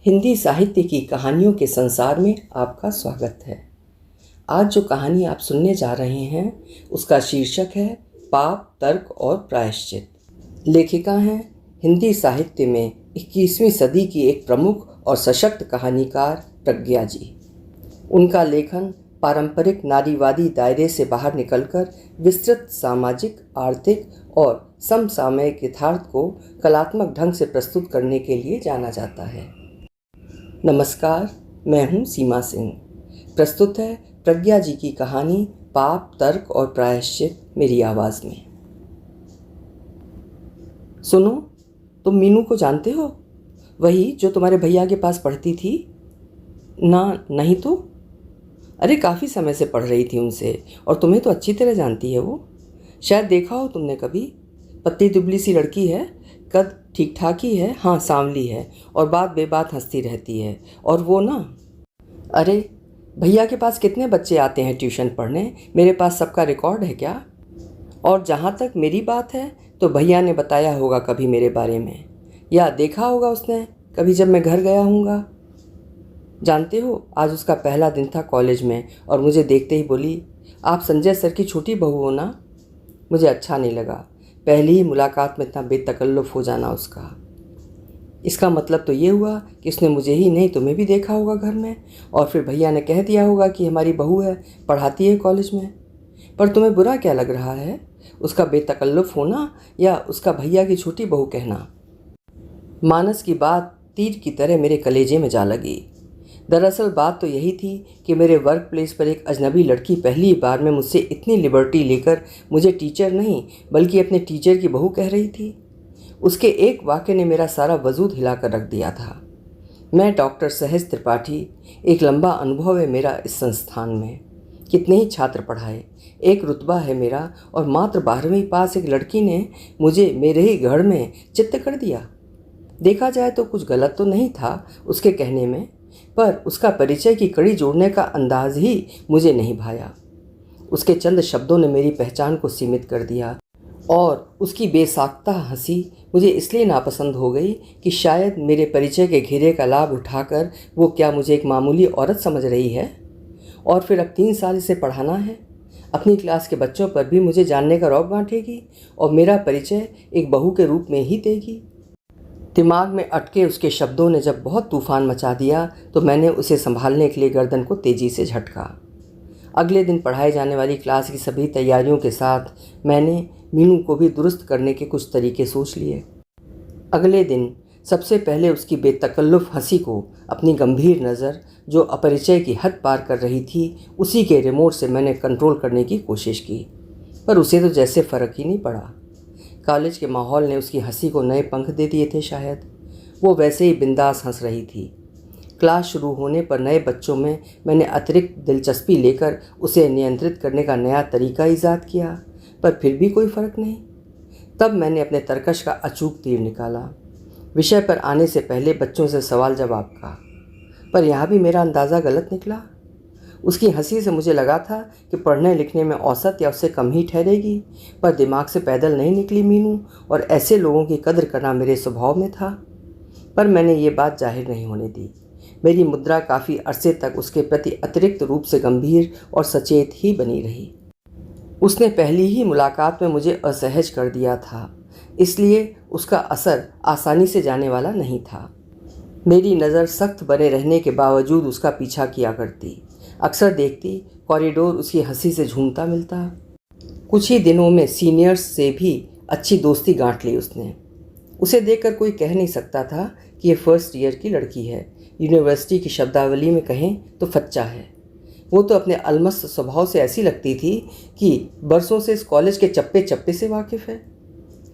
हिंदी साहित्य की कहानियों के संसार में आपका स्वागत है। आज जो कहानी आप सुनने जा रहे हैं उसका शीर्षक है पाप, तर्क और प्रायश्चित। लेखिका हैं हिंदी साहित्य में 21वीं सदी की एक प्रमुख और सशक्त कहानीकार प्रज्ञा जी। उनका लेखन पारंपरिक नारीवादी दायरे से बाहर निकलकर विस्तृत सामाजिक, आर्थिक और समसामयिक यथार्थ को कलात्मक ढंग से प्रस्तुत करने के लिए जाना जाता है। नमस्कार, मैं हूं सीमा सिंह। प्रस्तुत है प्रज्ञा जी की कहानी पाप, तर्क और प्रायश्चित मेरी आवाज़ में। सुनो, तुम मीनू को जानते हो? वही जो तुम्हारे भैया के पास पढ़ती थी ना? नहीं तो? अरे काफ़ी समय से पढ़ रही थी उनसे, और तुम्हें तो अच्छी तरह जानती है वो। शायद देखा हो तुमने कभी। पतली दुबली सी लड़की है, कद ठीक ठाक ही है, हाँ सांवली है, और बात बेबात हंसती रहती है। और वो ना, अरे भैया के पास कितने बच्चे आते हैं ट्यूशन पढ़ने, मेरे पास सबका रिकॉर्ड है क्या। और जहाँ तक मेरी बात है तो भैया ने बताया होगा कभी मेरे बारे में, या देखा होगा उसने कभी जब मैं घर गया हूँगा। जानते हो, आज उसका पहला दिन था कॉलेज में, और मुझे देखते ही बोली, आप संजय सर की छोटी बहू हो ना। मुझे अच्छा नहीं लगा, पहली ही मुलाकात में इतना बेतकल्लुफ़ हो जाना उसका। इसका मतलब तो ये हुआ कि उसने मुझे ही नहीं तुम्हें भी देखा होगा घर में, और फिर भैया ने कह दिया होगा कि हमारी बहू है, पढ़ाती है कॉलेज में। पर तुम्हें बुरा क्या लग रहा है, उसका बेतकल्लुफ़ होना या उसका भैया की छोटी बहू कहना? मानस की बात तीर की तरह मेरे कलेजे में जा लगी। दरअसल बात तो यही थी कि मेरे वर्क प्लेस पर एक अजनबी लड़की पहली बार में मुझसे इतनी लिबर्टी लेकर मुझे टीचर नहीं बल्कि अपने टीचर की बहू कह रही थी। उसके एक वाक्य ने मेरा सारा वजूद हिलाकर रख दिया था। मैं डॉक्टर सहज त्रिपाठी, एक लंबा अनुभव है मेरा इस संस्थान में, कितने ही छात्र पढ़ाए, एक रुतबा है मेरा, और मात्र 12वीं पास एक लड़की ने मुझे मेरे ही घर में चित्त कर दिया। देखा जाए तो कुछ गलत तो नहीं था उसके कहने में, पर उसका परिचय की कड़ी जोड़ने का अंदाज ही मुझे नहीं भाया। उसके चंद शब्दों ने मेरी पहचान को सीमित कर दिया, और उसकी बेसाख्ता हंसी मुझे इसलिए नापसंद हो गई कि शायद मेरे परिचय के घेरे का लाभ उठाकर वो क्या मुझे एक मामूली औरत समझ रही है। और फिर अब 3 साल इसे पढ़ाना है, अपनी क्लास के बच्चों पर भी मुझे जानने का रौब बांटेगी और मेरा परिचय एक बहू के रूप में ही देगी। दिमाग में अटके उसके शब्दों ने जब बहुत तूफान मचा दिया तो मैंने उसे संभालने के लिए गर्दन को तेज़ी से झटका। अगले दिन पढ़ाए जाने वाली क्लास की सभी तैयारियों के साथ मैंने मीनू को भी दुरुस्त करने के कुछ तरीके सोच लिए। अगले दिन सबसे पहले उसकी बेतकल्लुफ़ हंसी को अपनी गंभीर नज़र जो अपरिचय की हद पार कर रही थी उसी के रिमोट से मैंने कंट्रोल करने की कोशिश की, पर उसे तो जैसे फ़र्क ही नहीं पड़ा। कॉलेज के माहौल ने उसकी हंसी को नए पंख दे दिए थे शायद। वो वैसे ही बिंदास हंस रही थी। क्लास शुरू होने पर नए बच्चों में मैंने अतिरिक्त दिलचस्पी लेकर उसे नियंत्रित करने का नया तरीका ईजाद किया, पर फिर भी कोई फ़र्क नहीं। तब मैंने अपने तरकश का अचूक तीर निकाला, विषय पर आने से पहले बच्चों से सवाल जवाब का। पर यहाँ भी मेरा अंदाज़ा गलत निकला। उसकी हंसी से मुझे लगा था कि पढ़ने लिखने में औसत या उससे कम ही ठहरेगी, पर दिमाग से पैदल नहीं निकली मीनू, और ऐसे लोगों की कद्र करना मेरे स्वभाव में था। पर मैंने ये बात जाहिर नहीं होने दी। मेरी मुद्रा काफ़ी अरसे तक उसके प्रति अतिरिक्त रूप से गंभीर और सचेत ही बनी रही। उसने पहली ही मुलाकात में मुझे असहज कर दिया था, इसलिए उसका असर आसानी से जाने वाला नहीं था। मेरी नज़र सख्त बने रहने के बावजूद उसका पीछा किया करती। अक्सर देखती कॉरिडोर उसकी हंसी से झूमता मिलता। कुछ ही दिनों में सीनियर्स से भी अच्छी दोस्ती गांठ ली उसने। उसे देखकर कोई कह नहीं सकता था कि ये फर्स्ट ईयर की लड़की है। यूनिवर्सिटी की शब्दावली में कहें तो फच्चा है। वो तो अपने अलमस्त स्वभाव से ऐसी लगती थी कि बरसों से इस कॉलेज के चप्पे चप्पे से वाकिफ़ है।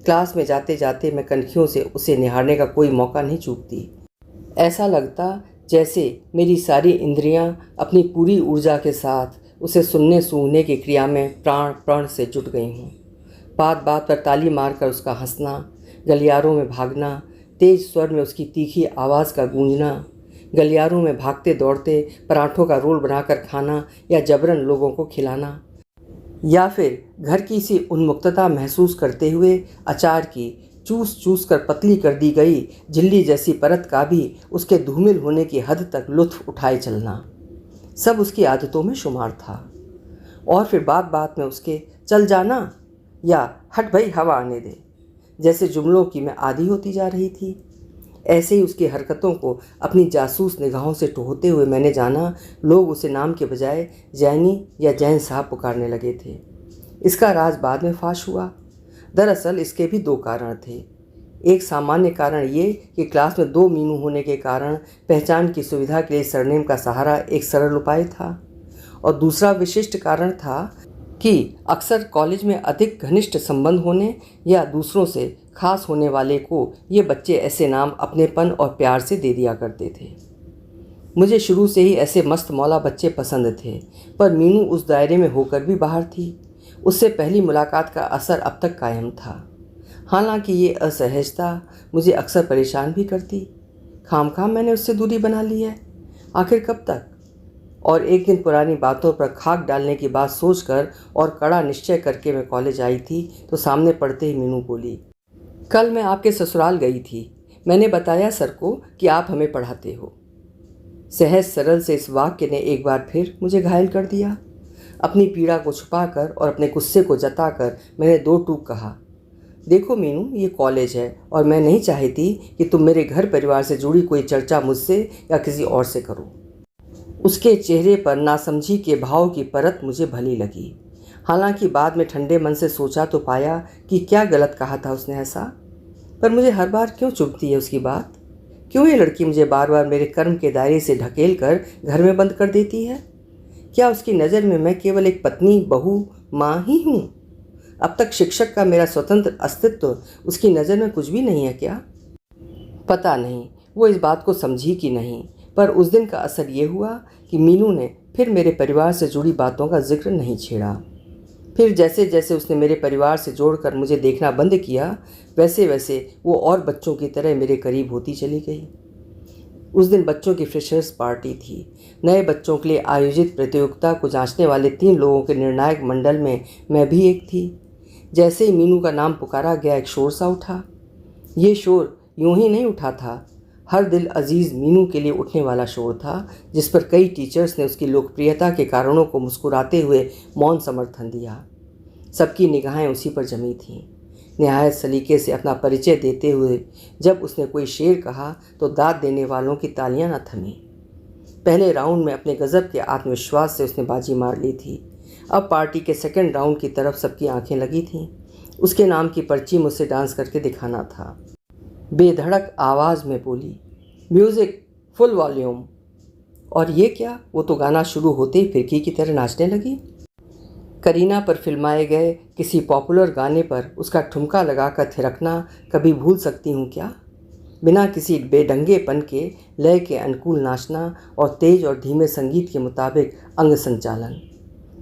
क्लास में जाते जाते मैं कनखियों से उसे निहारने का कोई मौका नहीं चूकती। ऐसा लगता जैसे मेरी सारी इंद्रियां अपनी पूरी ऊर्जा के साथ उसे सुनने सूंघने की क्रिया में प्राण प्रण से जुट गई हूँ। बात बात पर ताली मारकर उसका हंसना, गलियारों में भागना, तेज स्वर में उसकी तीखी आवाज़ का गूंजना, गलियारों में भागते दौड़ते पराठों का रोल बनाकर खाना या जबरन लोगों को खिलाना, या फिर घर की सी उन्मुक्तता महसूस करते हुए अचार की चूस चूस कर पतली कर दी गई झिल्ली जैसी परत का भी उसके धूमिल होने की हद तक लुत्फ उठाए चलना सब उसकी आदतों में शुमार था। और फिर बात बात में उसके चल जाना या हट भाई हवा आने दे जैसे जुमलों की मैं आदी होती जा रही थी। ऐसे ही उसकी हरकतों को अपनी जासूस निगाहों से टोहते हुए मैंने जाना लोग उसे नाम के बजाय जैनी या जैन साहब पुकारने लगे थे। इसका राज बाद में फाश हुआ। दरअसल इसके भी दो कारण थे। एक सामान्य कारण ये कि क्लास में 2 मीनू होने के कारण पहचान की सुविधा के लिए सरनेम का सहारा एक सरल उपाय था, और दूसरा विशिष्ट कारण था कि अक्सर कॉलेज में अधिक घनिष्ठ संबंध होने या दूसरों से खास होने वाले को ये बच्चे ऐसे नाम अपनेपन और प्यार से दे दिया करते थे। मुझे शुरू से ही ऐसे मस्त मौला बच्चे पसंद थे, पर मीनू उस दायरे में होकर भी बाहर थी। उससे पहली मुलाकात का असर अब तक कायम था। हालांकि ये असहजता मुझे अक्सर परेशान भी करती। खामखाम मैंने उससे दूरी बना ली है, आखिर कब तक। और एक दिन पुरानी बातों पर खाक डालने की बात सोचकर और कड़ा निश्चय करके मैं कॉलेज आई थी तो सामने पड़ते ही मीनू बोली, कल मैं आपके ससुराल गई थी। मैंने बताया सर को कि आप हमें पढ़ाते हो। सहज सरल से इस वाक्य ने एक बार फिर मुझे घायल कर दिया। अपनी पीड़ा को छुपाकर और अपने गुस्से को जताकर मैंने 2 टूक कहा, देखो मीनू, ये कॉलेज है और मैं नहीं चाहती कि तुम मेरे घर परिवार से जुड़ी कोई चर्चा मुझसे या किसी और से करो। उसके चेहरे पर नासमझी के भाव की परत मुझे भली लगी। हालांकि बाद में ठंडे मन से सोचा तो पाया कि क्या गलत कहा था उसने ऐसा। पर मुझे हर बार क्यों चुभती है उसकी बात? क्यों ये लड़की मुझे बार बार मेरे कर्म के दायरे से ढकेल कर घर में बंद कर देती है? क्या उसकी नज़र में मैं केवल एक पत्नी, बहू, माँ ही हूँ? अब तक शिक्षक का मेरा स्वतंत्र अस्तित्व उसकी नज़र में कुछ भी नहीं है क्या? पता नहीं वो इस बात को समझी कि नहीं, पर उस दिन का असर ये हुआ कि मीनू ने फिर मेरे परिवार से जुड़ी बातों का जिक्र नहीं छेड़ा। फिर जैसे जैसे उसने मेरे परिवार से जोड़कर मुझे देखना बंद किया, वैसे वैसे वो और बच्चों की तरह मेरे करीब होती चली गई। उस दिन बच्चों की फ्रेशर्स पार्टी थी। नए बच्चों के लिए आयोजित प्रतियोगिता को जांचने वाले 3 लोगों के निर्णायक मंडल में मैं भी एक थी। जैसे ही मीनू का नाम पुकारा गया, एक शोर सा उठा। ये शोर यूं ही नहीं उठा था, हर दिल अजीज़ मीनू के लिए उठने वाला शोर था, जिस पर कई टीचर्स ने उसकी लोकप्रियता के कारणों को मुस्कुराते हुए मौन समर्थन दिया। सबकी निगाहें उसी पर जमी थीं। निहायत सलीके से अपना परिचय देते हुए जब उसने कोई शेर कहा तो दाद देने वालों की तालियां न थमीं। पहले राउंड में अपने गज़ब के आत्मविश्वास से उसने बाजी मार ली थी। अब पार्टी के सेकंड राउंड की तरफ सबकी आंखें लगी थीं। उसके नाम की पर्ची मुझसे डांस करके दिखाना था। बेधड़क आवाज़ में बोली, म्यूज़िक फुल वॉल्यूम। और ये क्या, वो तो गाना शुरू होते ही फिरकी की तरह नाचने लगी। करीना पर फिल्माए गए किसी पॉपुलर गाने पर उसका ठुमका लगाकर थिरकना कभी भूल सकती हूँ क्या? बिना किसी बेढंगेपन के लय के अनुकूल नाचना और तेज और धीमे संगीत के मुताबिक अंग संचालन।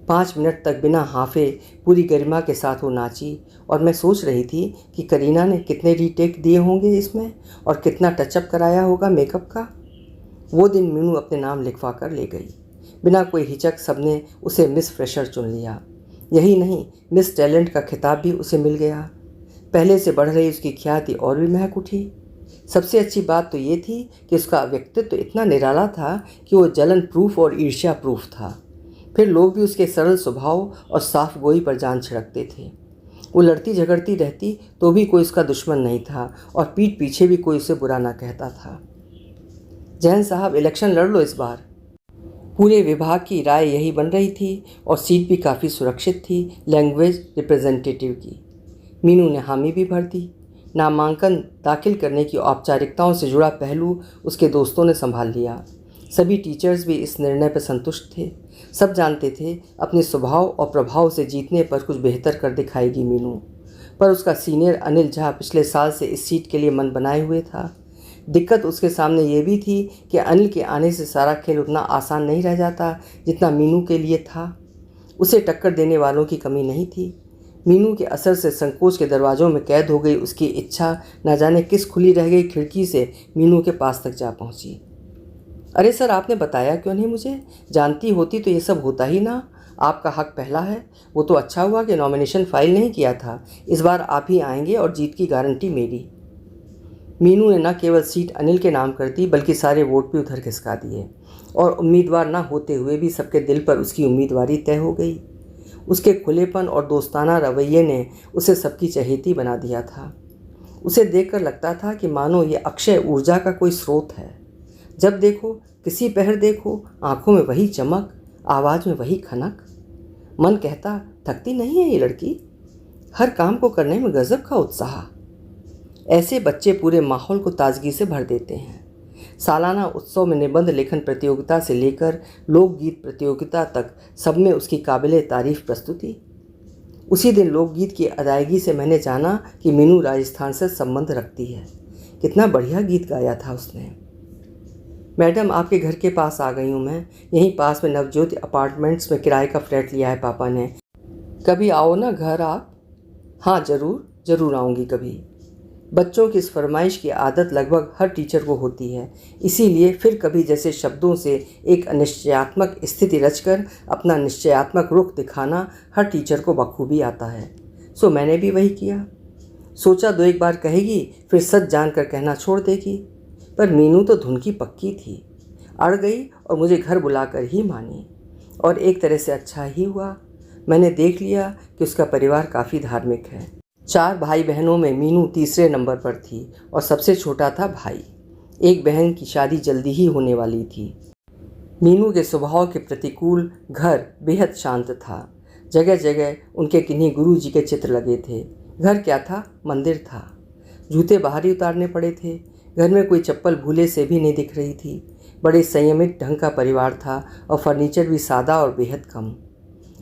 5 मिनट तक बिना हाफे पूरी गरिमा के साथ वो नाची, और मैं सोच रही थी कि करीना ने कितने रीटेक दिए होंगे इसमें और कितना टचअप कराया होगा मेकअप का। वो दिन मीनू अपने नाम लिखवा कर ले गई। बिना कोई हिचक सबने उसे मिस फ्रेशर चुन लिया। यही नहीं, मिस टैलेंट का खिताब भी उसे मिल गया। पहले से बढ़ रही उसकी ख्याति और भी महक उठी। सबसे अच्छी बात तो ये थी कि उसका व्यक्तित्व इतना निराला था कि वो जलन प्रूफ और ईर्ष्या प्रूफ था। फिर लोग भी उसके सरल स्वभाव और साफ गोई पर जान छिड़कते थे। वो लड़ती झगड़ती रहती तो भी कोई उसका दुश्मन नहीं था, और पीठ पीछे भी कोई उसे बुरा ना कहता था। जैन साहब, इलेक्शन लड़ लो इस बार। पूरे विभाग की राय यही बन रही थी, और सीट भी काफ़ी सुरक्षित थी, लैंग्वेज रिप्रेजेंटेटिव की। मीनू ने हामी भी भर दी। नामांकन दाखिल करने की औपचारिकताओं से जुड़ा पहलू उसके दोस्तों ने संभाल लिया। सभी टीचर्स भी इस निर्णय पर संतुष्ट थे। सब जानते थे अपने स्वभाव और प्रभाव से जीतने पर कुछ बेहतर कर दिखाएगी मीनू। पर उसका सीनियर अनिल झा पिछले साल से इस सीट के लिए मन बनाए हुए था। दिक्कत उसके सामने ये भी थी कि अनिल के आने से सारा खेल उतना आसान नहीं रह जाता जितना मीनू के लिए था। उसे टक्कर देने वालों की कमी नहीं थी। मीनू के असर से संकोच के दरवाज़ों में कैद हो गई उसकी इच्छा न जाने किस खुली रह गई खिड़की से मीनू के पास तक जा पहुंची। अरे सर, आपने बताया क्यों नहीं मुझे? जानती होती तो ये सब होता ही ना। आपका हक पहला है। वो तो अच्छा हुआ कि नॉमिनेशन फाइल नहीं किया था। इस बार आप ही आएंगे और जीत की गारंटी मेरी। मीनू ने न केवल सीट अनिल के नाम कर दी बल्कि सारे वोट भी उधर खिसका दिए और उम्मीदवार न होते हुए भी सबके दिल पर उसकी उम्मीदवारी तय हो गई। उसके खुलेपन और दोस्ताना रवैये ने उसे सबकी चहेती बना दिया था। उसे देखकर लगता था कि मानो ये अक्षय ऊर्जा का कोई स्रोत है। जब देखो, किसी पहर देखो, आंखों में वही चमक, आवाज़ में वही खनक। मन कहता, थकती नहीं है ये लड़की, हर काम को करने में गजब का उत्साह। ऐसे बच्चे पूरे माहौल को ताजगी से भर देते हैं। सालाना उत्सव में निबंध लेखन प्रतियोगिता से लेकर लोकगीत प्रतियोगिता तक सब में उसकी काबिले तारीफ प्रस्तुति। उसी दिन लोकगीत की अदायगी से मैंने जाना कि मीनू राजस्थान से संबंध रखती है। कितना बढ़िया गीत गाया था उसने। मैडम, आपके घर के पास आ गई हूँ मैं। यहीं पास में नवज्योति अपार्टमेंट्स में किराए का फ्लैट लिया है पापा ने। कभी आओ ना घर आप। हाँ, ज़रूर आऊँगी कभी। बच्चों की इस फरमाइश की आदत लगभग हर टीचर को होती है, इसीलिए फिर कभी जैसे शब्दों से एक अनिश्चयात्मक स्थिति रचकर अपना निश्चयात्मक रुख दिखाना हर टीचर को बखूबी आता है। सो मैंने भी वही किया। सोचा दो एक बार कहेगी, फिर सच जानकर कहना छोड़ देगी। पर मीनू तो धुन की पक्की थी, अड़ गई और मुझे घर बुलाकर ही मानी। और एक तरह से अच्छा ही हुआ। मैंने देख लिया कि उसका परिवार काफ़ी धार्मिक है। 4 भाई बहनों में मीनू तीसरे नंबर पर थी और सबसे छोटा था भाई। एक बहन की शादी जल्दी ही होने वाली थी। मीनू के स्वभाव के प्रतिकूल घर बेहद शांत था। जगह जगह उनके किन्हीं गुरु जी के चित्र लगे थे। घर क्या था? मंदिर था। जूते बाहर ही उतारने पड़े थे। घर में कोई चप्पल भूले से भी नहीं दिख रही थी। बड़े संयमित ढंग का परिवार था और फर्नीचर भी सादा और बेहद कम।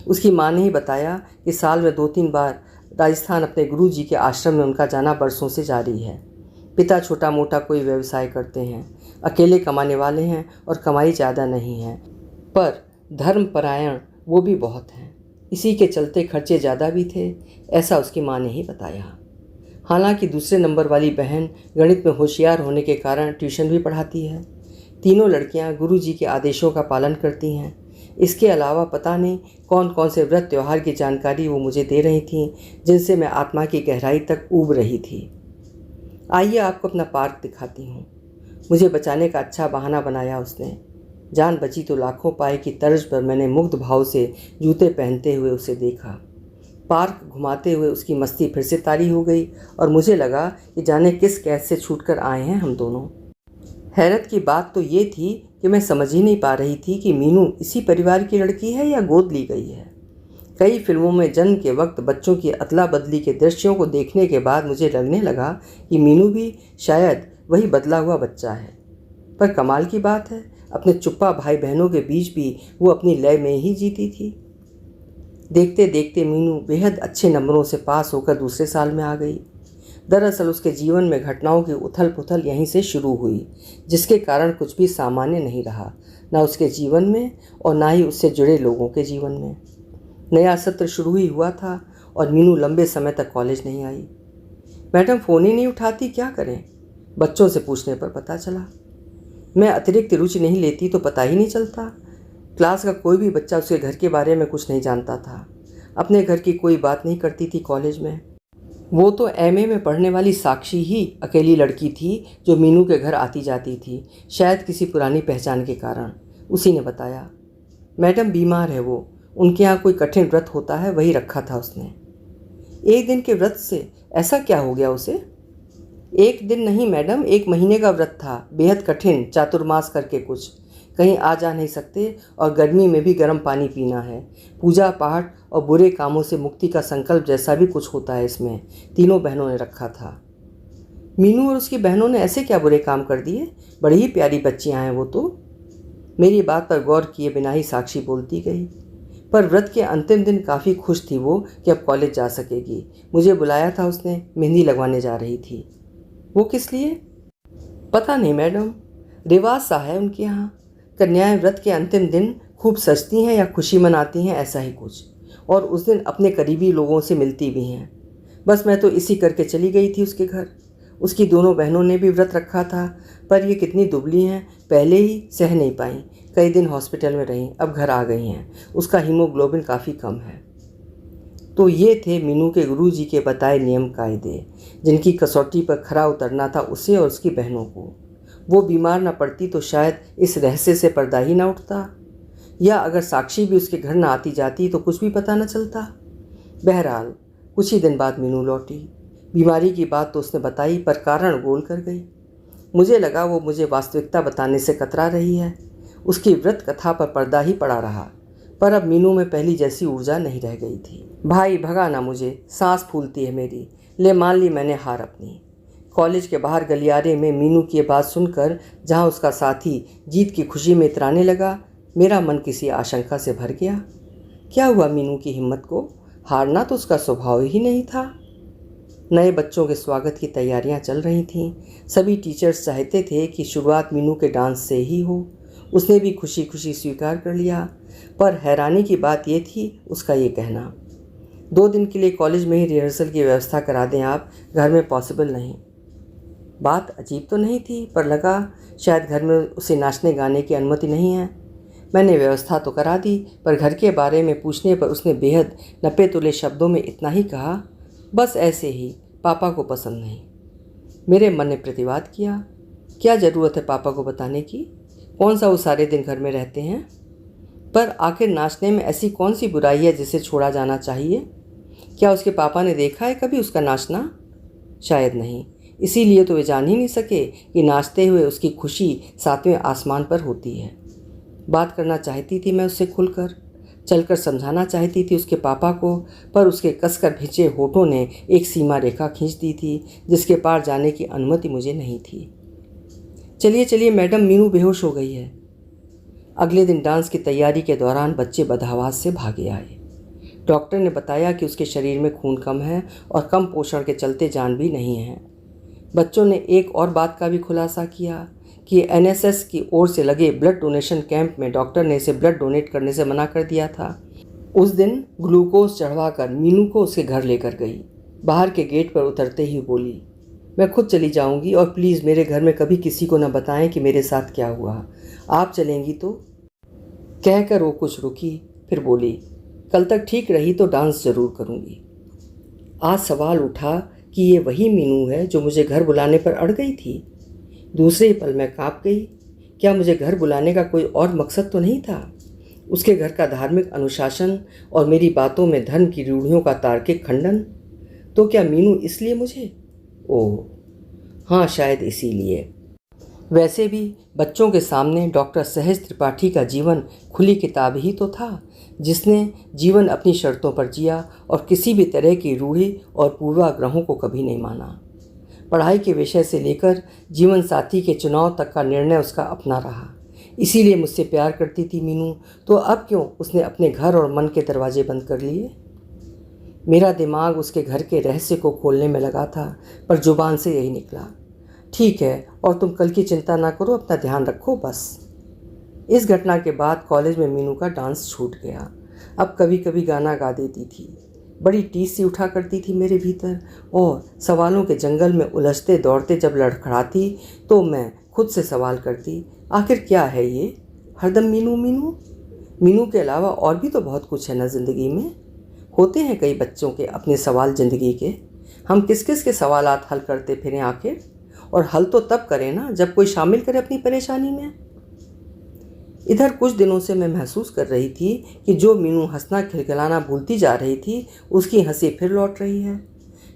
उसकी माँ ने ही बताया कि साल में 2-3 बार राजस्थान अपने गुरु जी के आश्रम में उनका जाना बरसों से जारी है। पिता छोटा मोटा कोई व्यवसाय करते हैं, अकेले कमाने वाले हैं और कमाई ज़्यादा नहीं है, पर धर्मपरायण वो भी बहुत हैं। इसी के चलते खर्चे ज़्यादा भी थे, ऐसा उसकी माँ ने ही बताया। हालांकि दूसरे नंबर वाली बहन गणित में होशियार होने के कारण ट्यूशन भी पढ़ाती है। तीनों लड़कियां गुरु जी के आदेशों का पालन करती हैं। इसके अलावा पता नहीं कौन कौन से व्रत त्यौहार की जानकारी वो मुझे दे रही थीं, जिनसे मैं आत्मा की गहराई तक ऊब रही थी। आइए आपको अपना पार्क दिखाती हूँ। मुझे बचाने का अच्छा बहाना बनाया उसने। जान बची तो लाखों पाए की तर्ज पर मैंने मुग्ध भाव से जूते पहनते हुए उसे देखा। पार्क घुमाते हुए उसकी मस्ती फिर से तारी हो गई और मुझे लगा कि जाने किस कैद से छूटकर आए हैं हम दोनों। हैरत की बात तो ये थी कि मैं समझ ही नहीं पा रही थी कि मीनू इसी परिवार की लड़की है या गोद ली गई है। कई फिल्मों में जन्म के वक्त बच्चों की अदला बदली के दृश्यों को देखने के बाद मुझे लगने लगा कि मीनू भी शायद वही बदला हुआ बच्चा है। पर कमाल की बात है, अपने चुप्पा भाई बहनों के बीच भी वो अपनी लय में ही जीती थी। देखते देखते मीनू बेहद अच्छे नंबरों से पास होकर दूसरे साल में आ गई। दरअसल उसके जीवन में घटनाओं की उथल पुथल यहीं से शुरू हुई, जिसके कारण कुछ भी सामान्य नहीं रहा, ना उसके जीवन में और ना ही उससे जुड़े लोगों के जीवन में। नया सत्र शुरू ही हुआ था और मीनू लंबे समय तक कॉलेज नहीं आई। मैडम फ़ोन ही नहीं उठाती, क्या करें? बच्चों से पूछने पर पता चला। मैं अतिरिक्त रुचि नहीं लेती तो पता ही नहीं चलता। क्लास का कोई भी बच्चा उसके घर के बारे में कुछ नहीं जानता था। अपने घर की कोई बात नहीं करती थी कॉलेज में। वो तो एमए में पढ़ने वाली साक्षी ही अकेली लड़की थी जो मीनू के घर आती जाती थी, शायद किसी पुरानी पहचान के कारण। उसी ने बताया, मैडम बीमार है वो, उनके यहाँ कोई कठिन व्रत होता है, वही रखा था उसने। एक दिन के व्रत से ऐसा क्या हो गया उसे? एक दिन नहीं मैडम, 1 महीने का व्रत था, बेहद कठिन, चातुर्मास करके कुछ। कहीं आ जा नहीं सकते और गर्मी में भी गर्म पानी पीना है। पूजा पाठ और बुरे कामों से मुक्ति का संकल्प जैसा भी कुछ होता है इसमें। तीनों बहनों ने रखा था। मीनू और उसकी बहनों ने ऐसे क्या बुरे काम कर दिए? बड़ी ही प्यारी बच्चियां हैं वो तो। मेरी बात पर गौर किए बिना ही साक्षी बोलती गई। पर व्रत के अंतिम दिन काफ़ी खुश थी वो कि अब कॉलेज जा सकेगी। मुझे बुलाया था उसने, मेहंदी लगवाने जा रही थी। वो किस लिए? पता नहीं मैडम, रिवाज सा है उनके यहाँ। कन्याएं व्रत के अंतिम दिन खूब सजती हैं या खुशी मनाती हैं, ऐसा ही कुछ। और उस दिन अपने करीबी लोगों से मिलती भी हैं। बस मैं तो इसी करके चली गई थी उसके घर। उसकी दोनों बहनों ने भी व्रत रखा था, पर ये कितनी दुबली हैं, पहले ही सह नहीं पाईं। कई दिन हॉस्पिटल में रहीं, अब घर आ गई हैं। उसका हीमोग्लोबिन काफ़ी कम है। तो ये थे मीनू के गुरुजी के बताए नियम कायदे, जिनकी कसौटी पर खरा उतरना था उसे और उसकी बहनों को। वो बीमार न पड़ती तो शायद इस रहस्य से पर्दा ही ना उठता, या अगर साक्षी भी उसके घर न आती जाती तो कुछ भी पता न चलता। बहरहाल कुछ ही दिन बाद मीनू लौटी। बीमारी की बात तो उसने बताई, पर कारण गोल कर गई। मुझे लगा वो मुझे वास्तविकता बताने से कतरा रही है। उसकी व्रत कथा पर पर्दा ही पड़ा रहा, पर अब मीनू में पहली जैसी ऊर्जा नहीं रह गई थी। भाई भगा ना मुझे, सांस फूलती है मेरी। ले मान ली मैंने हार अपनी। कॉलेज के बाहर गलियारे में मीनू की बात सुनकर जहाँ उसका साथी जीत की खुशी में इतराने लगा, मेरा मन किसी आशंका से भर गया। क्या हुआ मीनू की हिम्मत को? हारना तो उसका स्वभाव ही नहीं था। नए बच्चों के स्वागत की तैयारियां चल रही थीं। सभी टीचर्स चाहते थे कि शुरुआत मीनू के डांस से ही हो। उसने भी खुशी खुशी स्वीकार कर लिया, पर हैरानी की बात यह थी उसका ये कहना, 2 दिन के लिए कॉलेज में ही रिहर्सल की व्यवस्था करा दें आप, घर में पॉसिबल नहीं। बात अजीब तो नहीं थी, पर लगा शायद घर में उसे नाचने गाने की अनुमति नहीं है। मैंने व्यवस्था तो करा दी, पर घर के बारे में पूछने पर उसने बेहद नपे तुले शब्दों में इतना ही कहा, बस ऐसे ही, पापा को पसंद नहीं। मेरे मन ने प्रतिवाद किया, क्या ज़रूरत है पापा को बताने की? कौन सा वो सारे दिन घर में रहते हैं? पर आखिर नाचने में ऐसी कौन सी बुराई है जिसे छोड़ा जाना चाहिए? क्या उसके पापा ने देखा है कभी उसका नाचना? शायद नहीं, इसीलिए तो वे जान ही नहीं सके कि नाचते हुए उसकी खुशी 7वें आसमान पर होती है। बात करना चाहती थी मैं उससे खुलकर, चलकर समझाना चाहती थी उसके पापा को, पर उसके कसकर भिंचे होठों ने एक सीमा रेखा खींच दी थी जिसके पार जाने की अनुमति मुझे नहीं थी। चलिए चलिए मैडम, मीनू बेहोश हो गई है। अगले दिन डांस की तैयारी के दौरान बच्चे बदहवास से भागे आए। डॉक्टर ने बताया कि उसके शरीर में खून कम है और कम पोषण के चलते जान भी नहीं है। बच्चों ने एक और बात का भी खुलासा किया कि एनएसएस की ओर से लगे ब्लड डोनेशन कैंप में डॉक्टर ने इसे ब्लड डोनेट करने से मना कर दिया था। उस दिन ग्लूकोज चढ़वाकर मीनू को उसके घर लेकर गई। बाहर के गेट पर उतरते ही बोली, मैं खुद चली जाऊंगी और प्लीज़ मेरे घर में कभी किसी को न बताएं कि मेरे साथ क्या हुआ। आप चलेंगी तो? कहकर वो कुछ रुकी, फिर बोली, कल तक ठीक रही तो डांस ज़रूर करूंगी। आज सवाल उठा कि ये वही मीनू है जो मुझे घर बुलाने पर अड़ गई थी। दूसरे ही पल मैं काँप गई। क्या मुझे घर बुलाने का कोई और मकसद तो नहीं था? उसके घर का धार्मिक अनुशासन और मेरी बातों में धर्म की रूढ़ियों का तार्किक खंडन? तो क्या मीनू इसलिए मुझे? ओह हाँ, शायद इसीलिए। वैसे भी बच्चों के सामने डॉक्टर सहज त्रिपाठी का जीवन खुली किताब ही तो था, जिसने जीवन अपनी शर्तों पर जिया और किसी भी तरह की रूढ़ि और पूर्वाग्रहों को कभी नहीं माना। पढ़ाई के विषय से लेकर जीवन साथी के चुनाव तक का निर्णय उसका अपना रहा। इसीलिए मुझसे प्यार करती थी मीनू, तो अब क्यों उसने अपने घर और मन के दरवाजे बंद कर लिए? मेरा दिमाग उसके घर के रहस्य को खोलने में लगा था, पर जुबान से यही निकला, ठीक है, और तुम कल की चिंता ना करो, अपना ध्यान रखो बस। इस घटना के बाद कॉलेज में मीनू का डांस छूट गया। अब कभी कभी गाना गा देती थी। बड़ी टीस सी उठा करती थी मेरे भीतर, और सवालों के जंगल में उलझते दौड़ते जब लड़खड़ाती तो मैं खुद से सवाल करती, आखिर क्या है ये हरदम मीनू मीनू? मीनू के अलावा और भी तो बहुत कुछ है ना ज़िंदगी में। होते हैं कई बच्चों के अपने सवाल ज़िंदगी के। हम किस किस के सवालात हल करते फिरें आखिर? और हल तो तब करें ना जब कोई शामिल करे अपनी परेशानी में। इधर कुछ दिनों से मैं महसूस कर रही थी कि जो मीनू हंसना खिलखिलाना भूलती जा रही थी, उसकी हंसी फिर लौट रही है।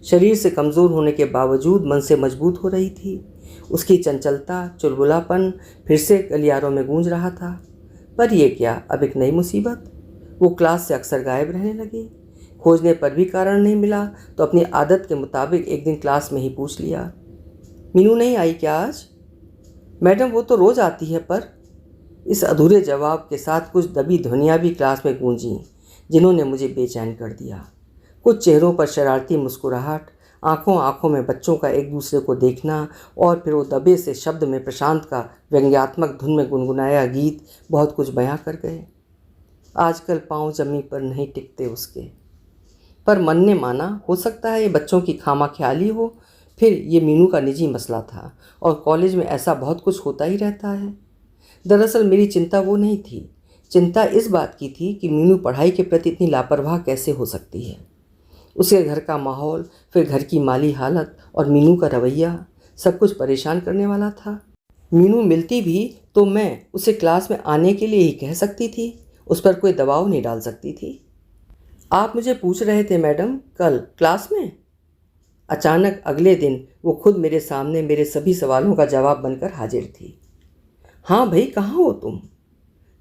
शरीर से कमज़ोर होने के बावजूद मन से मजबूत हो रही थी। उसकी चंचलता, चुलबुलापन फिर से गलियारों में गूंज रहा था। पर यह क्या, अब एक नई मुसीबत। वो क्लास से अक्सर गायब रहने लगी। खोजने पर भी कारण नहीं मिला तो अपनी आदत के मुताबिक एक दिन क्लास में ही पूछ लिया, मीनू नहीं आई क्या आज? मैडम वो तो रोज़ आती है, पर इस अधूरे जवाब के साथ कुछ दबी ध्वनियाँ भी क्लास में गूंजीं, जिन्होंने मुझे बेचैन कर दिया। कुछ चेहरों पर शरारती मुस्कुराहट, आंखों आंखों में बच्चों का एक दूसरे को देखना, और फिर वो दबे से शब्द में प्रशांत का व्यंग्यात्मक धुन में गुनगुनाया गीत बहुत कुछ बयां कर गए। आजकल पाँव जमीन पर नहीं टिकते उसके। पर मन ने माना, हो सकता है ये बच्चों की खामा ख्याली हो, फिर ये मीनू का निजी मसला था और कॉलेज में ऐसा बहुत कुछ होता ही रहता है। दरअसल मेरी चिंता वो नहीं थी। चिंता इस बात की थी कि मीनू पढ़ाई के प्रति इतनी लापरवाह कैसे हो सकती है। उसके घर का माहौल, फिर घर की माली हालत और मीनू का रवैया सब कुछ परेशान करने वाला था। मीनू मिलती भी तो मैं उसे क्लास में आने के लिए ही कह सकती थी, उस पर कोई दबाव नहीं डाल सकती थी। आप मुझे पूछ रहे थे मैडम कल क्लास में? अचानक अगले दिन वो खुद मेरे सामने मेरे सभी सवालों का जवाब बनकर हाजिर थी। हाँ भाई, कहाँ हो तुम?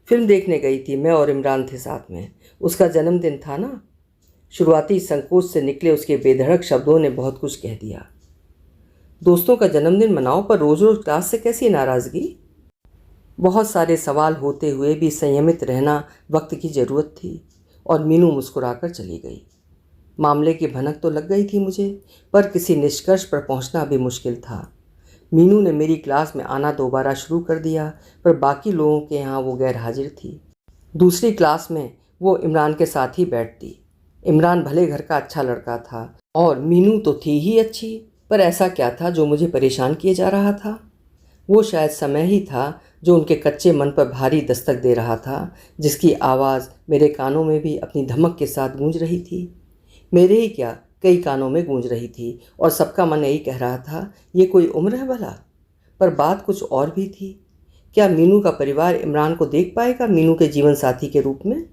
फिल्म देखने गई थी, मैं और इमरान थे साथ में। उसका जन्मदिन था ना। शुरुआती संकोच से निकले उसके बेधड़क शब्दों ने बहुत कुछ कह दिया। दोस्तों का जन्मदिन मनाओ, पर रोज़ रोज़ क्लास से कैसी नाराज़गी? बहुत सारे सवाल होते हुए भी संयमित रहना वक्त की ज़रूरत थी और मीनू मुस्कुराकर चली गई। मामले की भनक तो लग गई थी मुझे, पर किसी निष्कर्ष पर पहुंचना भी मुश्किल था। मीनू ने मेरी क्लास में आना दोबारा शुरू कर दिया, पर बाकी लोगों के यहाँ वो गैर हाजिर थी। दूसरी क्लास में वो इमरान के साथ ही बैठती। इमरान भले घर का अच्छा लड़का था और मीनू तो थी ही अच्छी, पर ऐसा क्या था जो मुझे परेशान किए जा रहा था? वो शायद समय ही था जो उनके कच्चे मन पर भारी दस्तक दे रहा था, जिसकी आवाज़ मेरे कानों में भी अपनी धमक के साथ गूंज रही थी। मेरे ही क्या, कई कानों में गूंज रही थी और सबका मन यही कह रहा था, ये कोई उम्र है भला? पर बात कुछ और भी थी। क्या मीनू का परिवार इमरान को देख पाएगा मीनू के जीवन साथी के रूप में?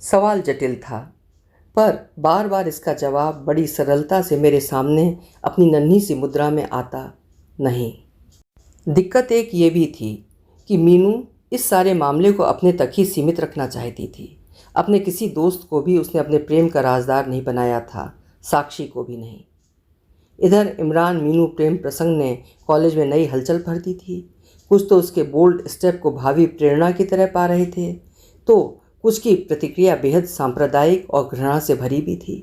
सवाल जटिल था, पर बार बार इसका जवाब बड़ी सरलता से मेरे सामने अपनी नन्ही सी मुद्रा में आता, नहीं। दिक्कत एक ये भी थी कि मीनू इस सारे मामले को अपने तक ही सीमित रखना चाहती थी। अपने किसी दोस्त को भी उसने अपने प्रेम का राजदार नहीं बनाया था, साक्षी को भी नहीं। इधर इमरान मीनू प्रेम प्रसंग ने कॉलेज में नई हलचल भर दी थी। कुछ तो उसके बोल्ड स्टेप को भावी प्रेरणा की तरह पा रहे थे, तो कुछ की प्रतिक्रिया बेहद सांप्रदायिक और घृणा से भरी भी थी।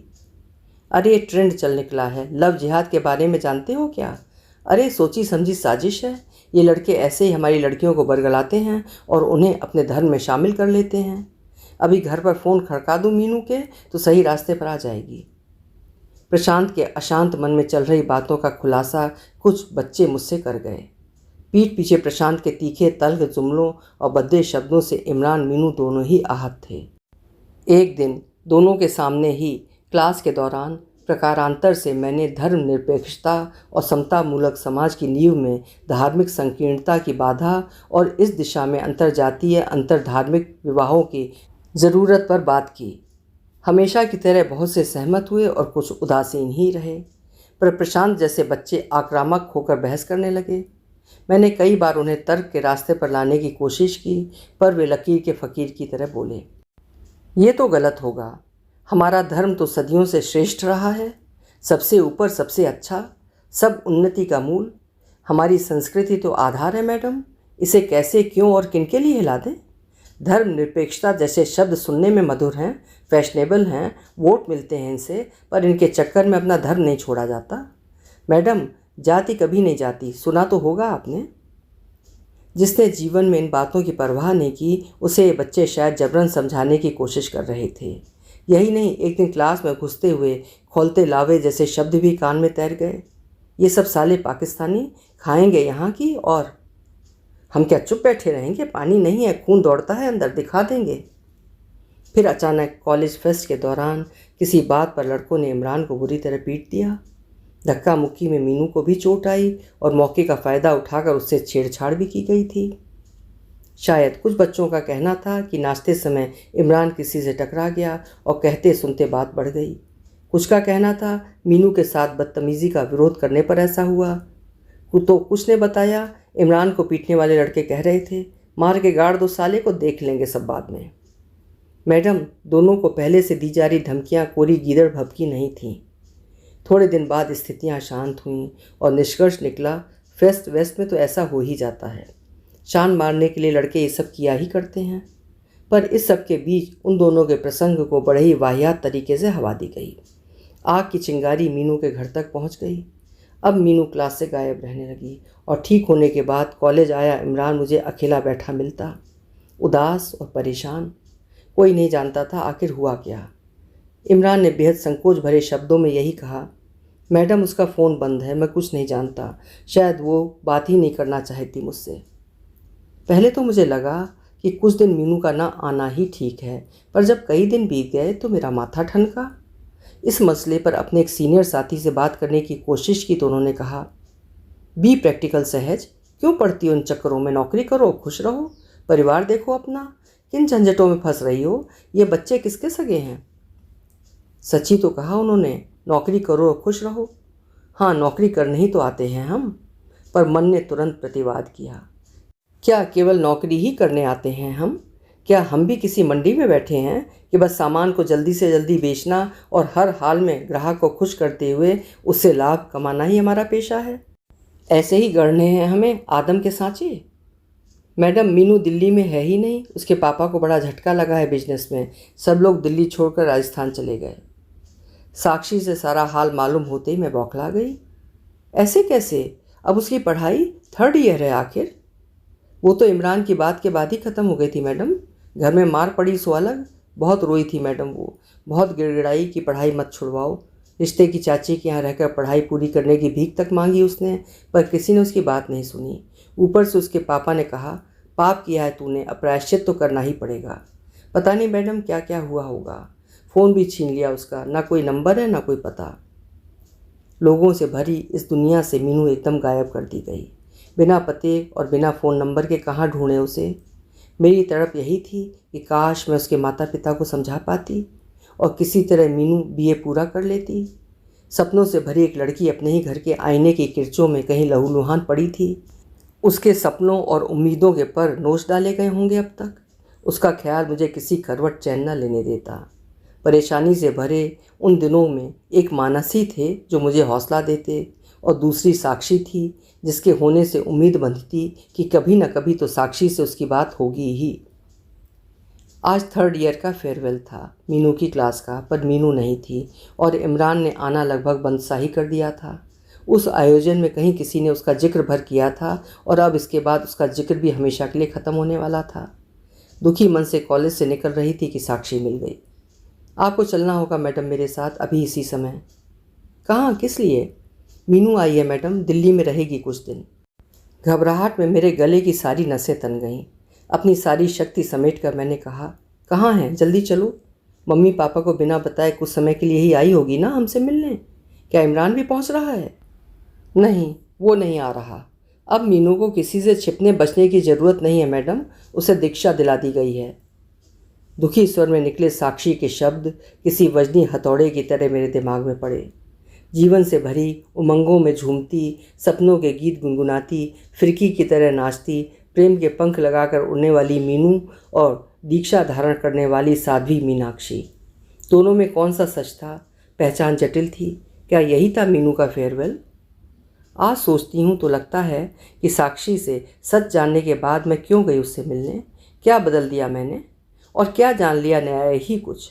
अरे ये ट्रेंड चल निकला है, लव जिहाद के बारे में जानते हो क्या? अरे सोची समझी साजिश है। ये लड़के ऐसे ही हमारी लड़कियों को बरगलाते हैं और उन्हें अपने धर्म में शामिल कर लेते हैं। अभी घर पर फ़ोन खड़का दूं मीनू के तो सही रास्ते पर आ जाएगी। प्रशांत के अशांत मन में चल रही बातों का खुलासा कुछ बच्चे मुझसे कर गए। पीठ पीछे प्रशांत के तीखे तल्ख जुमलों और भद्दे शब्दों से इमरान मीनू दोनों ही आहत थे। एक दिन दोनों के सामने ही क्लास के दौरान प्रकारांतर से मैंने धर्मनिरपेक्षता और समतामूलक समाज की नींव में धार्मिक संकीर्णता की बाधा और इस दिशा में अंतर्जातीय अंतर्धार्मिक विवाहों की ज़रूरत पर बात की। हमेशा की तरह बहुत से सहमत हुए और कुछ उदासीन ही रहे, पर प्रशांत जैसे बच्चे आक्रामक होकर बहस करने लगे। मैंने कई बार उन्हें तर्क के रास्ते पर लाने की कोशिश की, पर वे लकीर के फ़कीर की तरह बोले, ये तो गलत होगा। हमारा धर्म तो सदियों से श्रेष्ठ रहा है, सबसे ऊपर, सबसे अच्छा, सब उन्नति का मूल। हमारी संस्कृति तो आधार है मैडम, इसे कैसे, क्यों और किनके लिए हिला दें? धर्म निरपेक्षता जैसे शब्द सुनने में मधुर हैं, फैशनेबल हैं, वोट मिलते हैं इनसे, पर इनके चक्कर में अपना धर्म नहीं छोड़ा जाता। मैडम, जाति कभी नहीं जाती, सुना तो होगा आपने। जिसने जीवन में इन बातों की परवाह नहीं की, उसे ये बच्चे शायद जबरन समझाने की कोशिश कर रहे थे। यही नहीं, एक दिन क्लास में घुसते हुए खोलते लावे जैसे शब्द भी कान में तैर गए। ये सब साले पाकिस्तानी खाएंगे यहाँ की, और हम क्या चुप बैठे रहेंगे? पानी नहीं है, खून दौड़ता है अंदर, दिखा देंगे। फिर अचानक कॉलेज फेस्ट के दौरान किसी बात पर लड़कों ने इमरान को बुरी तरह पीट दिया। धक्का मुक्की में मीनू को भी चोट आई और मौके का फ़ायदा उठाकर उससे छेड़छाड़ भी की गई थी। शायद कुछ बच्चों का कहना था कि नाश्ते समय इमरान किसी से टकरा गया और कहते सुनते बात बढ़ गई। कुछ का कहना था मीनू के साथ बदतमीज़ी का विरोध करने पर ऐसा हुआ। तो कुछ ने बताया इमरान को पीटने वाले लड़के कह रहे थे, मार के गाड़ दो साले को, देख लेंगे सब बाद में। मैडम, दोनों को पहले से दी जा रही धमकियाँ कोरी गीदड़ भभकी नहीं थीं। थोड़े दिन बाद स्थितियाँ शांत हुईं और निष्कर्ष निकला, फेस्ट वेस्ट में तो ऐसा हो ही जाता है। शान मारने के लिए लड़के ये सब किया ही करते हैं। पर इस सब के बीच उन दोनों के प्रसंग को बड़े ही वाहियात तरीके से हवा दी गई। आग की चिंगारी मीनू के घर तक पहुंच गई। अब मीनू क्लास से गायब रहने लगी और ठीक होने के बाद कॉलेज आया इमरान मुझे अकेला बैठा मिलता, उदास और परेशान। कोई नहीं जानता था आखिर हुआ क्या। इमरान ने बेहद संकोच भरे शब्दों में यही कहा, मैडम उसका फ़ोन बंद है, मैं कुछ नहीं जानता। शायद वो बात ही नहीं करना चाहती मुझसे। पहले तो मुझे लगा कि कुछ दिन मीनू का ना आना ही ठीक है, पर जब कई दिन बीत गए तो मेरा माथा ठनका। इस मसले पर अपने एक सीनियर साथी से बात करने की कोशिश की तो उन्होंने कहा, बी प्रैक्टिकल सहज, क्यों पड़ती हो इन चक्करों में, नौकरी करो, खुश रहो, परिवार देखो अपना, किन झंझटों में फंस रही हो, ये बच्चे किसके सगे हैं। सच्ची तो कहा उन्होंने, नौकरी करो और खुश रहो। हाँ, नौकरी करने ही तो आते हैं हम। पर मन ने तुरंत प्रतिवाद किया, क्या केवल नौकरी ही करने आते हैं हम? क्या हम भी किसी मंडी में बैठे हैं कि बस सामान को जल्दी से जल्दी बेचना और हर हाल में ग्राहक को खुश करते हुए उससे लाभ कमाना ही हमारा पेशा है? ऐसे ही गढ़ने हैं हमें आदम के सांचे। मैडम, मीनू दिल्ली में है ही नहीं, उसके पापा को बड़ा झटका लगा है बिजनेस में, सब लोग दिल्ली छोड़कर राजस्थान चले गए। साक्षी से सारा हाल मालूम होते ही मैं बौखला गई। ऐसे कैसे? अब उसकी पढ़ाई 3rd ईयर है आखिर। वो तो इमरान की बात के बाद ही ख़त्म हो गई थी मैडम। घर में मार पड़ी सो अलग। बहुत रोई थी मैडम वो, बहुत गिड़गिड़ाई कि पढ़ाई मत छुड़वाओ। रिश्ते की चाची के यहाँ रहकर पढ़ाई पूरी करने की भीख तक मांगी उसने, पर किसी ने उसकी बात नहीं सुनी। ऊपर से उसके पापा ने कहा, पाप किया है तूने, अब प्रायश्चित तो करना ही पड़ेगा। पता नहीं मैडम क्या क्या हुआ होगा। फ़ोन भी छीन लिया उसका, ना कोई नंबर है ना कोई पता। लोगों से भरी इस दुनिया से मीनू एकदम गायब कर दी गई। बिना पते और बिना फ़ोन नंबर के कहाँ ढूंढे उसे। मेरी तड़प यही थी कि काश मैं उसके माता पिता को समझा पाती और किसी तरह मीनू बीए पूरा कर लेती। सपनों से भरी एक लड़की अपने ही घर के आईने की किरचों में कहीं लहूलुहान पड़ी थी। उसके सपनों और उम्मीदों के पर नोच डाले गए होंगे अब तक। उसका ख्याल मुझे किसी करवट चैन न लेने देता। परेशानी से भरे उन दिनों में एक मानसी थे जो मुझे हौसला देते, और दूसरी साक्षी थी जिसके होने से उम्मीद बंधती कि कभी न कभी तो साक्षी से उसकी बात होगी ही। आज 3rd ईयर का फेयरवेल था मीनू की क्लास का, पर मीनू नहीं थी और इमरान ने आना लगभग बंद सा ही कर दिया था। उस आयोजन में कहीं किसी ने उसका जिक्र भर किया था और अब इसके बाद उसका जिक्र भी हमेशा के लिए ख़त्म होने वाला था। दुखी मन से कॉलेज से निकल रही थी कि साक्षी मिल गई। आपको चलना होगा मैडम मेरे साथ, अभी इसी समय। कहाँ, किस लिए? मीनू आई है मैडम, दिल्ली में रहेगी कुछ दिन। घबराहट में मेरे गले की सारी नसें तन गईं। अपनी सारी शक्ति समेट कर मैंने कहा, कहाँ हैं, जल्दी चलो। मम्मी पापा को बिना बताए कुछ समय के लिए ही आई होगी ना हमसे मिलने। क्या इमरान भी पहुँच रहा है? नहीं, वो नहीं आ रहा। अब मीनू को किसी से छिपने बचने की ज़रूरत नहीं है मैडम, उसे दीक्षा दिला दी गई है। दुखी स्वर में निकले साक्षी के शब्द किसी वजनी हथौड़े की तरह मेरे दिमाग में पड़े। जीवन से भरी उमंगों में झूमती, सपनों के गीत गुनगुनाती, फिरकी की तरह नाचती, प्रेम के पंख लगाकर उड़ने वाली मीनू और दीक्षा धारण करने वाली साध्वी मीनाक्षी, दोनों में कौन सा सच था? पहचान जटिल थी। क्या यही था मीनू का फेयरवेल? आज सोचती हूँ तो लगता है कि साक्षी से सच जानने के बाद मैं क्यों गई उससे मिलने। क्या बदल दिया मैंने, और क्या जान लिया नया ही कुछ?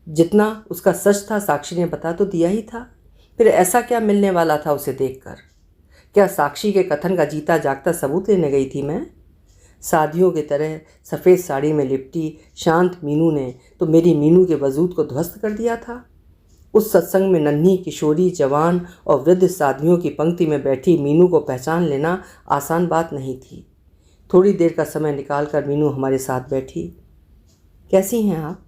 जितना उसका सच था साक्षी ने बता तो दिया ही था, फिर ऐसा क्या मिलने वाला था उसे देखकर? क्या साक्षी के कथन का जीता जागता सबूत लेने गई थी मैं? साधियों की तरह सफ़ेद साड़ी में लिपटी शांत मीनू ने तो मेरी मीनू के वजूद को ध्वस्त कर दिया था। उस सत्संग में नन्ही किशोरी, जवान और वृद्ध साधियों की पंक्ति में बैठी मीनू को पहचान लेना आसान बात नहीं थी। थोड़ी देर का समय निकालकर मीनू हमारे साथ बैठी। कैसी हैं आप?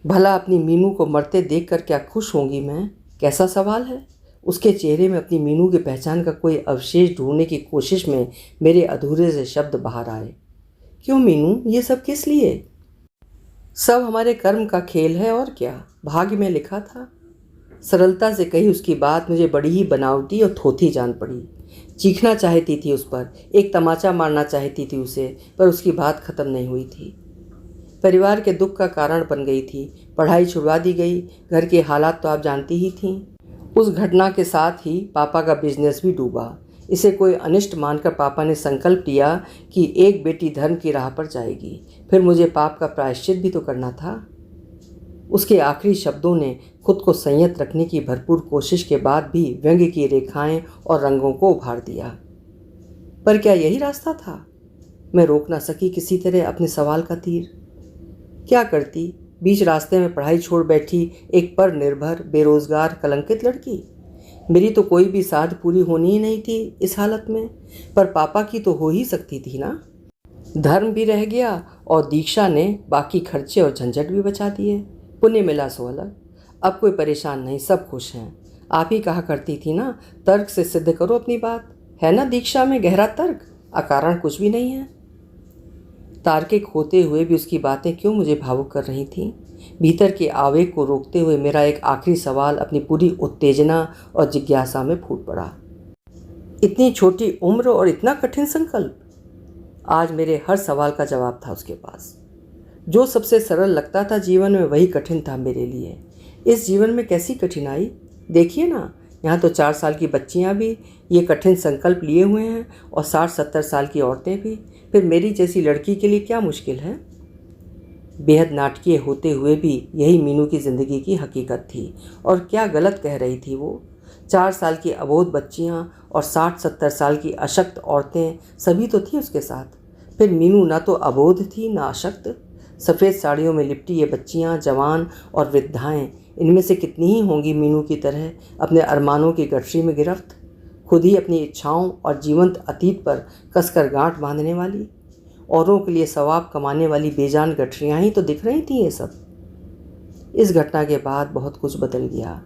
भला अपनी मीनू को मरते देखकर क्या खुश होंगी मैं? कैसा सवाल है। उसके चेहरे में अपनी मीनू की पहचान का कोई अवशेष ढूंढने की कोशिश में मेरे अधूरे से शब्द बाहर आए। क्यों मीनू, ये सब किस लिए? सब हमारे कर्म का खेल है और क्या, भाग्य में लिखा था। सरलता से कही उसकी बात मुझे बड़ी ही बनावटी और थोथी जान पड़ी। चीखना चाहती थी उस पर, एक तमाचा मारना चाहती थी उसे, पर उसकी बात खत्म नहीं हुई थी। परिवार के दुख का कारण बन गई थी, पढ़ाई छुड़वा दी गई, घर के हालात तो आप जानती ही थीं। उस घटना के साथ ही पापा का बिजनेस भी डूबा। इसे कोई अनिष्ट मानकर पापा ने संकल्प लिया कि एक बेटी धर्म की राह पर जाएगी। फिर मुझे पाप का प्रायश्चित भी तो करना था। उसके आखिरी शब्दों ने खुद को संयत रखने की भरपूर कोशिश के बाद भी व्यंग्य की रेखाएं और रंगों को उभार दिया। पर क्या यही रास्ता था? मैं रोक ना सकी किसी तरह अपने सवाल का तीर। क्या करती? बीच रास्ते में पढ़ाई छोड़ बैठी एक पर निर्भर, बेरोजगार, कलंकित लड़की। मेरी तो कोई भी साध पूरी होनी ही नहीं थी इस हालत में, पर पापा की तो हो ही सकती थी ना। धर्म भी रह गया और दीक्षा ने बाकी खर्चे और झंझट भी बचा दिए। पुण्य मिला सो अलग। अब कोई परेशान नहीं, सब खुश हैं। आप ही कहा करती थी ना, तर्क से सिद्ध करो अपनी बात। है ना दीक्षा में गहरा तर्क, अकारण कुछ भी नहीं है। तार्किक होते हुए भी उसकी बातें क्यों मुझे भावुक कर रही थीं? भीतर के आवेग को रोकते हुए मेरा एक आखिरी सवाल अपनी पूरी उत्तेजना और जिज्ञासा में फूट पड़ा। इतनी छोटी उम्र और इतना कठिन संकल्प। आज मेरे हर सवाल का जवाब था उसके पास। जो सबसे सरल लगता था जीवन में, वही कठिन था मेरे लिए। इस जीवन में कैसी कठिनाई? देखिए ना, यहाँ तो 4 साल की बच्चियाँ भी ये कठिन संकल्प लिए हुए हैं और 60-70 साल की औरतें भी। फिर मेरी जैसी लड़की के लिए क्या मुश्किल है? बेहद नाटकीय होते हुए भी यही मीनू की ज़िंदगी की हकीकत थी। और क्या गलत कह रही थी वो। 4 साल की अबोध बच्चियाँ और 60-70 साल की अशक्त औरतें सभी तो थी उसके साथ। फिर मीनू ना तो अबोध थी ना अशक्त। सफ़ेद साड़ियों में लिपटी ये बच्चियाँ, जवान और वृद्धाएँ, इनमें से कितनी ही होंगी मीनू की तरह अपने अरमानों की गठरी में गिरफ्त, खुद ही अपनी इच्छाओं और जीवंत अतीत पर कसकर गांठ बांधने वाली। औरों के लिए सवाब कमाने वाली बेजान गठरियाँ ही तो दिख रही थी ये सब। इस घटना के बाद बहुत कुछ बदल गया।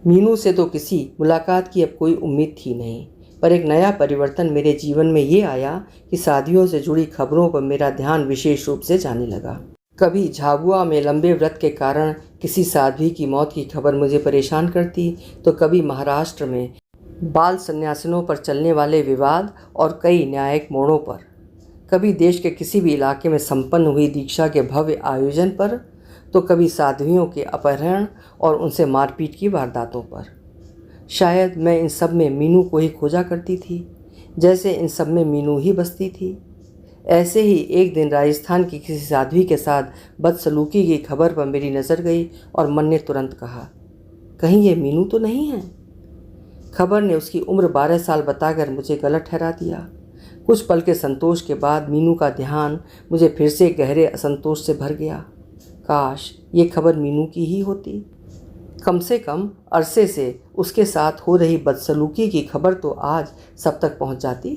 मीनू से तो किसी मुलाकात की अब कोई उम्मीद थी नहीं, पर एक नया परिवर्तन मेरे जीवन में ये आया कि शादियों से जुड़ी खबरों पर मेरा ध्यान विशेष रूप से जाने लगा। कभी झाबुआ में लंबे व्रत के कारण किसी साध्वी की मौत की खबर मुझे परेशान करती, तो कभी महाराष्ट्र में बाल संन्यासिनों पर चलने वाले विवाद और कई न्यायिक मोड़ों पर, कभी देश के किसी भी इलाके में संपन्न हुई दीक्षा के भव्य आयोजन पर, तो कभी साध्वियों के अपहरण और उनसे मारपीट की वारदातों पर। शायद मैं इन सब में मीनू को ही खोजा करती थी, जैसे इन सब में मीनू ही बसती थी। ऐसे ही एक दिन राजस्थान की किसी साध्वी के साथ बदसलूकी की खबर पर मेरी नज़र गई और मन ने तुरंत कहा, कहीं ये मीनू तो नहीं है। खबर ने उसकी उम्र 12 साल बताकर मुझे गलत ठहरा दिया। कुछ पल के संतोष के बाद मीनू का ध्यान मुझे फिर से गहरे असंतोष से भर गया। काश ये खबर मीनू की ही होती। कम से कम अरसे से उसके साथ हो रही बदसलूकी की खबर तो आज सब तक पहुंच जाती।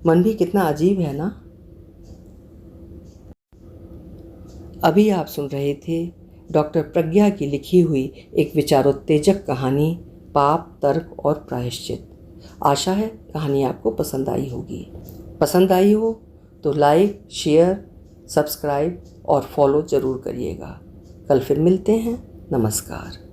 मन भी कितना अजीब है ना। अभी आप सुन रहे थे डॉक्टर प्रज्ञा की लिखी हुई एक विचारोत्तेजक कहानी, पाप, तर्क और प्रायश्चित। आशा है कहानी आपको पसंद आई होगी। पसंद आई हो तो लाइक, शेयर, सब्सक्राइब और फॉलो ज़रूर करिएगा। कल फिर मिलते हैं। नमस्कार।